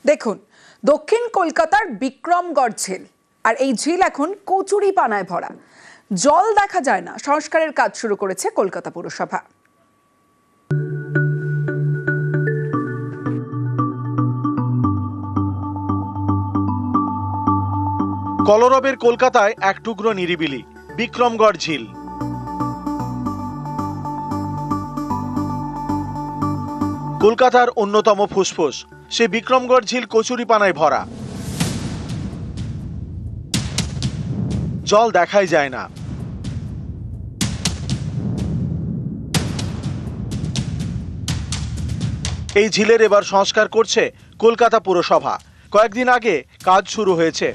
দেখুন, দক্ষিণ কলকাতার বিক্রমগড় ঝিল, আর এই ঝিল এখন কচুরি পানায় ভরা। জল দেখা যায় না, সংস্কারের কাজ শুরু করেছে কলকাতা পুরসভা। কলরবের কলকাতায় এক টুকরো নিরিবিলি বিক্রমগড় ঝিল। কলকাতার অন্যতম ফুসফুস সে বিক্রমগড় ঝিল কচুরি পানায় ভরা। জল দেখাই যায় না। এই ঝিলের এবার সংস্কার করছে কলকাতা পুরসভা। কয়েকদিন আগে কাজ শুরু হয়েছে।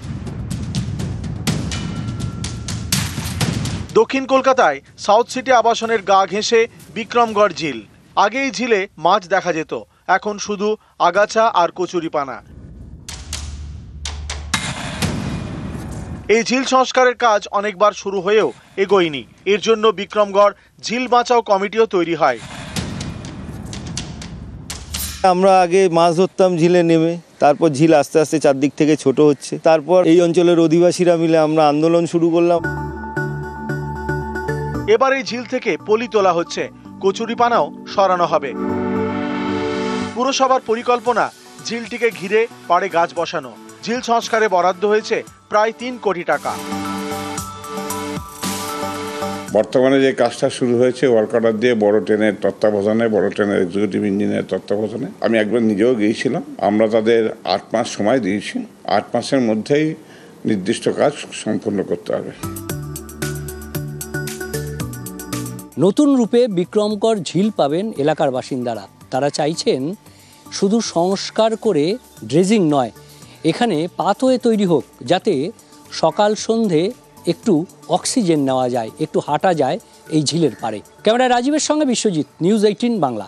দক্ষিণ কলকাতায় সাউথ সিটি আবাসনের গা ঘেঁষে বিক্রমগড় ঝিল। আগে এই ঝিলে মাছ দেখা যেত, এখন শুধু আগাছা আর কচুরিপানা। এই ঝিল সংস্কারের কাজ অনেকবার শুরু হয়েও এগোয়নি। এর জন্য বিক্রমগড় ঝিল বাঁচাও কমিটিও তৈরি হয়। আমরা আগে মাছ ধরতাম ঝিলে নেমে, তারপর ঝিল আস্তে আস্তে চারদিক থেকে ছোট হচ্ছে। তারপর এই অঞ্চলের অধিবাসীরা মিলে আমরা আন্দোলন শুরু করলাম। এবার এই ঝিল থেকে পলি তোলা হচ্ছে, কচুরিপানাও সরানো হবে। পুরসভার পরিকল্পনা ঝিলটিকে ঘিরে পাড়ে গাছ বসানো। ঝিল সংস্কারে বরাদ্দ হয়েছে প্রায় 3 কোটি টাকা। বর্তমানে যে কাজটা শুরু হয়েছে ওয়ার্ক অর্ডার দিয়ে বড় ট্রেনের তত্ত্বাবধানে, বড় ট্রেনের এক্সিকিউটিভ ইঞ্জিনিয়ার তত্ত্বাবধানে আমি একবার নিজেও গিয়েছিলাম। আমরা তাদের 8 মাস সময় দিয়েছি। 8 মাসের মধ্যেই নির্দিষ্ট কাজ সম্পন্ন করতে হবে। নতুন রূপে বিক্রমগড় ঝিল পাবেন এলাকার বাসিন্দারা। তারা চাইছেন শুধু সংস্কার করে ড্রেজিং নয়, এখানে পাথওয়ে তৈরি হোক, যাতে সকাল সন্ধে একটু অক্সিজেন নেওয়া যায়, একটু হাঁটা যায় এই ঝিলের পাড়ে। ক্যামেরায় রাজীবের সঙ্গে বিশ্বজিৎ, নিউজ 18 বাংলা।